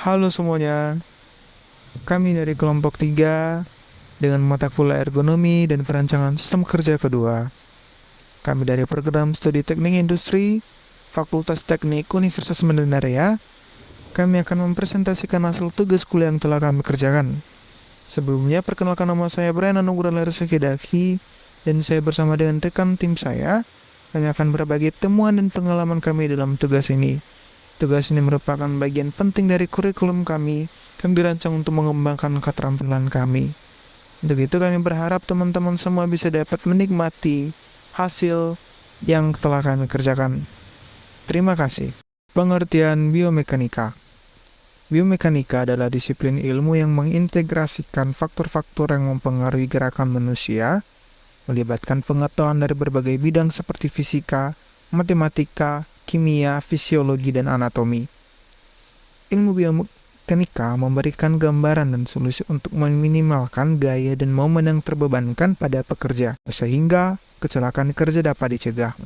Halo semuanya, kami dari kelompok 3 dengan mata kuliah ergonomi dan perancangan sistem kerja kedua. Kami dari program studi teknik industri, Fakultas Teknik Universitas Medan Raya. Kami akan mempresentasikan hasil tugas kuliah yang telah kami kerjakan. Sebelumnya, perkenalkan nama saya Brian Anugrah Larseki Davi, dan saya bersama dengan rekan tim saya, kami akan berbagi temuan dan pengalaman kami dalam tugas ini. Tugas ini merupakan bagian penting dari kurikulum kami yang dirancang untuk mengembangkan keterampilan kami. Untuk itu kami berharap teman-teman semua bisa dapat menikmati hasil yang telah kami kerjakan. Terima kasih. Pengertian biomekanika. Biomekanika adalah disiplin ilmu yang mengintegrasikan faktor-faktor yang mempengaruhi gerakan manusia, melibatkan pengetahuan dari berbagai bidang seperti fisika, matematika, kimia, fisiologi, dan anatomi. Ilmu biomekanika memberikan gambaran dan solusi untuk meminimalkan gaya dan momen yang terbebankan pada pekerja, sehingga kecelakaan kerja dapat dicegah.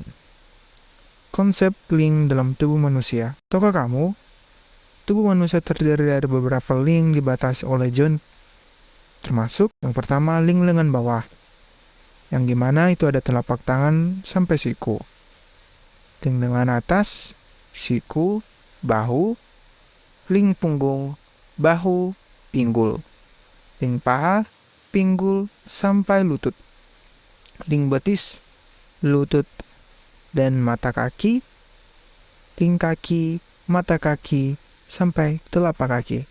Konsep link dalam tubuh manusia. Tahukah kamu, tubuh manusia terdiri dari beberapa link dibatasi oleh joint, termasuk yang pertama link lengan bawah, yang dimana itu ada telapak tangan sampai siku. Link lengan atas, siku, bahu, link punggung, bahu, pinggul, link paha, pinggul, sampai lutut, link betis, lutut, dan mata kaki, link kaki, mata kaki, sampai telapak kaki.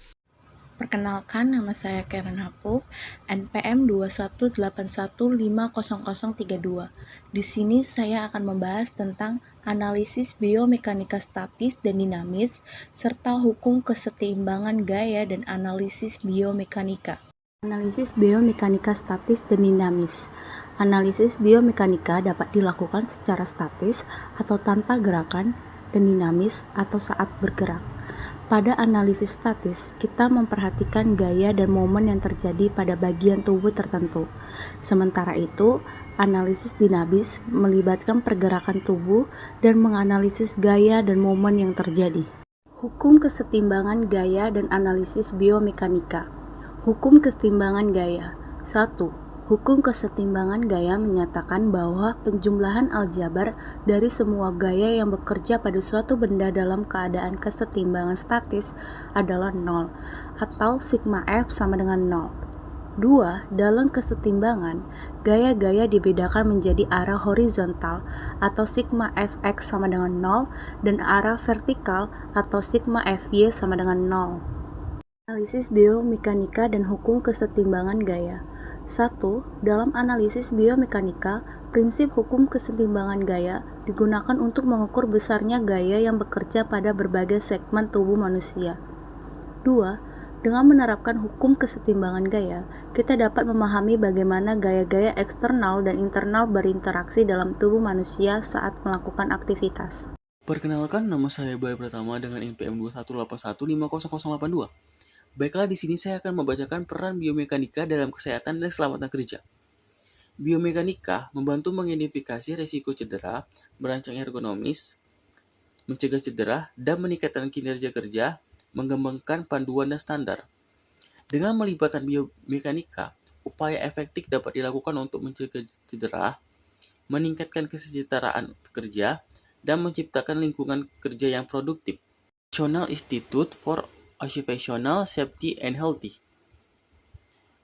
Perkenalkan, nama saya Karen Hapuk, NPM 218150032. Di sini saya akan membahas tentang analisis biomekanika statis dan dinamis, serta hukum kesetimbangan gaya dan analisis biomekanika. Analisis biomekanika statis dan dinamis. Analisis biomekanika dapat dilakukan secara statis atau tanpa gerakan, dan dinamis atau saat bergerak. Pada analisis statis, kita memperhatikan gaya dan momen yang terjadi pada bagian tubuh tertentu. Sementara itu, analisis dinamis melibatkan pergerakan tubuh dan menganalisis gaya dan momen yang terjadi. Hukum kesetimbangan gaya dan analisis biomekanika. Hukum kesetimbangan gaya. 1. Hukum kesetimbangan gaya menyatakan bahwa penjumlahan aljabar dari semua gaya yang bekerja pada suatu benda dalam keadaan kesetimbangan statis adalah 0, atau sigma F sama dengan 0. 2. Dalam kesetimbangan, gaya-gaya dibedakan menjadi arah horizontal atau sigma Fx sama dengan 0 dan arah vertikal atau sigma Fy sama dengan 0. Analisis biomekanika dan hukum kesetimbangan gaya. 1. Dalam analisis biomekanika, prinsip hukum kesetimbangan gaya digunakan untuk mengukur besarnya gaya yang bekerja pada berbagai segmen tubuh manusia. 2. Dengan menerapkan hukum kesetimbangan gaya, kita dapat memahami bagaimana gaya-gaya eksternal dan internal berinteraksi dalam tubuh manusia saat melakukan aktivitas. Perkenalkan, nama saya Bayu Pratama dengan NPM 218150082. Baiklah, di sini saya akan membacakan peran biomekanika dalam kesehatan dan keselamatan kerja. Biomekanika membantu mengidentifikasi risiko cedera, merancang ergonomis, mencegah cedera, dan meningkatkan kinerja kerja, mengembangkan panduan dan standar. Dengan melibatkan biomekanika, upaya efektif dapat dilakukan untuk mencegah cedera, meningkatkan kesejahteraan pekerja, dan menciptakan lingkungan kerja yang produktif. National Institute for Occupational Safety and Health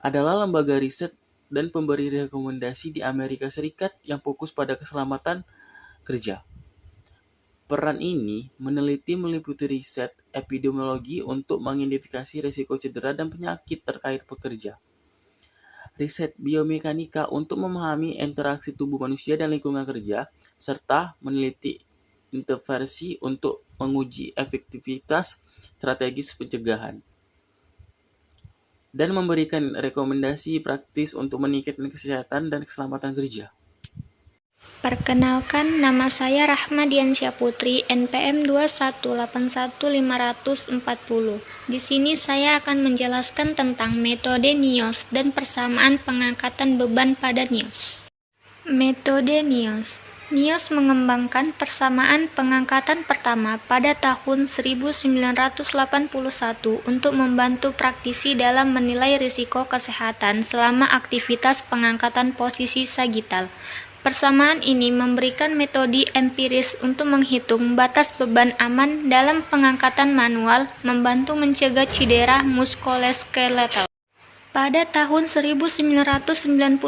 adalah lembaga riset dan pemberi rekomendasi di Amerika Serikat yang fokus pada keselamatan kerja. Peran ini meliputi riset epidemiologi untuk mengidentifikasi risiko cedera dan penyakit terkait pekerja. Riset biomekanika untuk memahami interaksi tubuh manusia dan lingkungan kerja, serta meneliti intervensi untuk menguji efektivitas strategis pencegahan, dan memberikan rekomendasi praktis untuk meningkatkan kesehatan dan keselamatan kerja. Perkenalkan, nama saya Rahma Diansyah Putri, NPM 2181540. Di sini saya akan menjelaskan tentang metode NIOSH dan persamaan pengangkatan beban pada NIOSH. Metode NIOSH. NIOS mengembangkan persamaan pengangkatan pertama pada tahun 1981 untuk membantu praktisi dalam menilai risiko kesehatan selama aktivitas pengangkatan posisi sagital. Persamaan ini memberikan metode empiris untuk menghitung batas beban aman dalam pengangkatan manual, membantu mencegah cedera muskuloskeletal. Pada tahun 1991,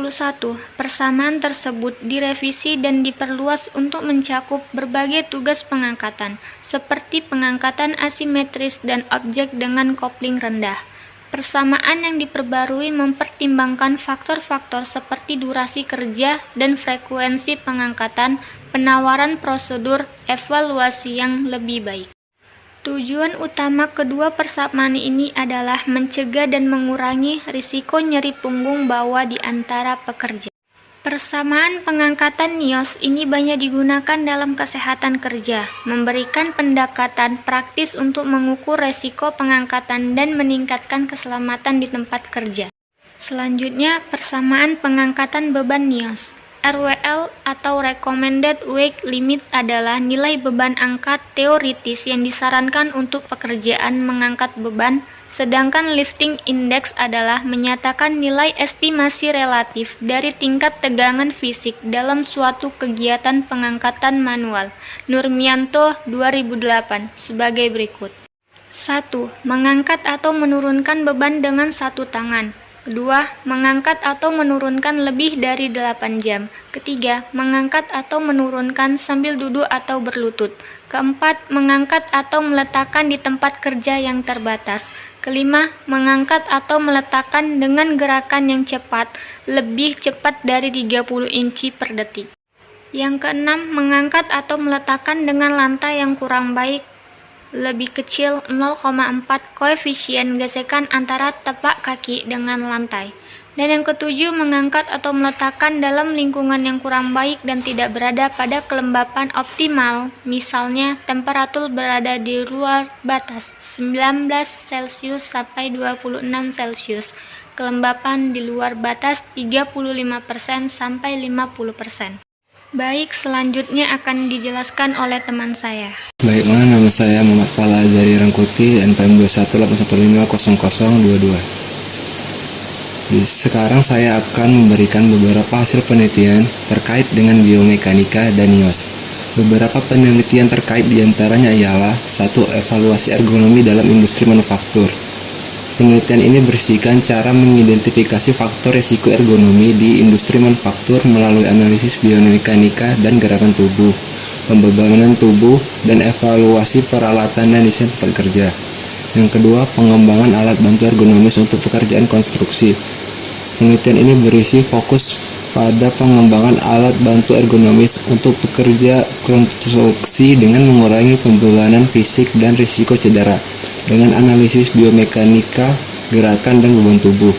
persamaan tersebut direvisi dan diperluas untuk mencakup berbagai tugas pengangkatan, seperti pengangkatan asimetris dan objek dengan kopling rendah. Persamaan yang diperbarui mempertimbangkan faktor-faktor seperti durasi kerja dan frekuensi pengangkatan, penawaran prosedur, evaluasi yang lebih baik. Tujuan utama kedua persamaan ini adalah mencegah dan mengurangi risiko nyeri punggung bawah di antara pekerja. Persamaan pengangkatan NIOS ini banyak digunakan dalam kesehatan kerja, memberikan pendekatan praktis untuk mengukur risiko pengangkatan dan meningkatkan keselamatan di tempat kerja. Selanjutnya, persamaan pengangkatan beban NIOS. RWL atau Recommended Weight Limit adalah nilai beban angkat teoritis yang disarankan untuk pekerjaan mengangkat beban, sedangkan Lifting Index adalah menyatakan nilai estimasi relatif dari tingkat tegangan fisik dalam suatu kegiatan pengangkatan manual. Nurmianto 2008 sebagai berikut. 1. Mengangkat atau menurunkan beban dengan satu tangan. Kedua, mengangkat atau menurunkan lebih dari 8 jam. Ketiga, mengangkat atau menurunkan sambil duduk atau berlutut. Keempat, mengangkat atau meletakkan di tempat kerja yang terbatas. Kelima, mengangkat atau meletakkan dengan gerakan yang cepat, lebih cepat dari 30 inci per detik. Yang keenam, mengangkat atau meletakkan dengan lantai yang kurang baik, lebih kecil 0,4 koefisien gesekan antara tapak kaki dengan lantai. Dan yang ketujuh, mengangkat atau meletakkan dalam lingkungan yang kurang baik dan tidak berada pada kelembapan optimal, misalnya temperatur berada di luar batas 19 Celcius sampai 26 Celcius, kelembapan di luar batas 35% sampai 50%. Baik, selanjutnya akan dijelaskan oleh teman saya. Baiklah, nama saya Muhammad Fala Azari Rangkuti, NPM 2181150022. Sekarang saya akan memberikan beberapa hasil penelitian terkait dengan biomekanika dan NIOS. Beberapa penelitian terkait diantaranya ialah 1. Evaluasi ergonomi dalam industri manufaktur. Penelitian ini berisikan cara mengidentifikasi faktor risiko ergonomi di industri manufaktur melalui analisis biomekanika dan gerakan tubuh, pembebanan tubuh, dan evaluasi peralatan dan desain tempat kerja. Yang kedua, pengembangan alat bantu ergonomis untuk pekerjaan konstruksi. Penelitian ini berisi fokus pada pengembangan alat bantu ergonomis untuk pekerja konstruksi dengan mengurangi pembebanan fisik dan risiko cedera dengan analisis biomekanika, gerakan, dan beban tubuh.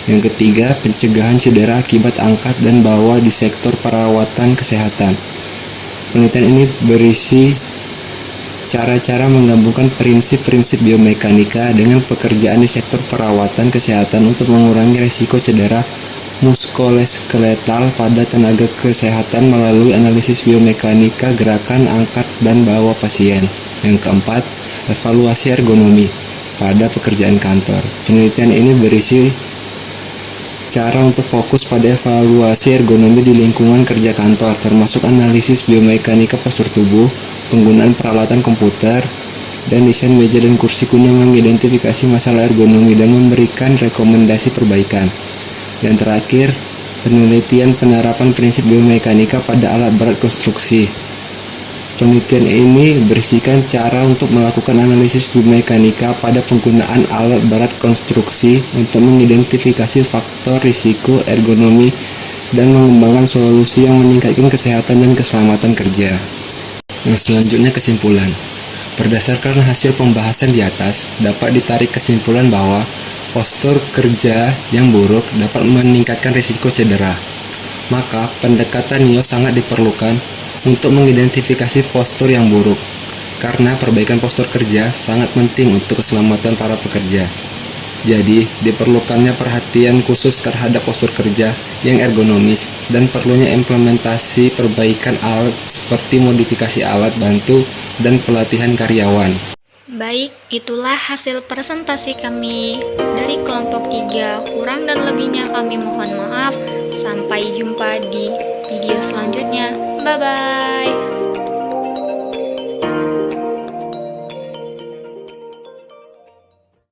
Yang ketiga, pencegahan cedera akibat angkat dan bawa di sektor perawatan kesehatan. Penelitian ini berisi cara-cara menggabungkan prinsip-prinsip biomekanika dengan pekerjaan di sektor perawatan kesehatan untuk mengurangi risiko cedera muskuloskeletal pada tenaga kesehatan melalui analisis biomekanika, gerakan, angkat, dan bawa pasien. Yang keempat, evaluasi ergonomi pada pekerjaan kantor. Penelitian ini berisi cara untuk fokus pada evaluasi ergonomi di lingkungan kerja kantor, termasuk analisis biomekanika postur tubuh, penggunaan peralatan komputer, dan desain meja dan kursi guna mengidentifikasi masalah ergonomi dan memberikan rekomendasi perbaikan. Dan terakhir, penelitian penerapan prinsip biomekanika pada alat berat konstruksi. Penelitian ini berisikan cara untuk melakukan analisis biomekanika pada penggunaan alat berat konstruksi untuk mengidentifikasi faktor risiko ergonomi dan mengembangkan solusi yang meningkatkan kesehatan dan keselamatan kerja. Nah, selanjutnya kesimpulan. Berdasarkan hasil pembahasan di atas, dapat ditarik kesimpulan bahwa postur kerja yang buruk dapat meningkatkan risiko cedera. Maka, pendekatan NIOS sangat diperlukan untuk mengidentifikasi postur yang buruk, karena perbaikan postur kerja sangat penting untuk keselamatan para pekerja. Jadi, diperlukannya perhatian khusus terhadap postur kerja yang ergonomis dan perlunya implementasi perbaikan alat seperti modifikasi alat bantu dan pelatihan karyawan. Baik, itulah hasil presentasi kami dari kelompok 3. Kurang dan lebihnya kami mohon maaf. Sampai jumpa di video selanjutnya. Bye-bye.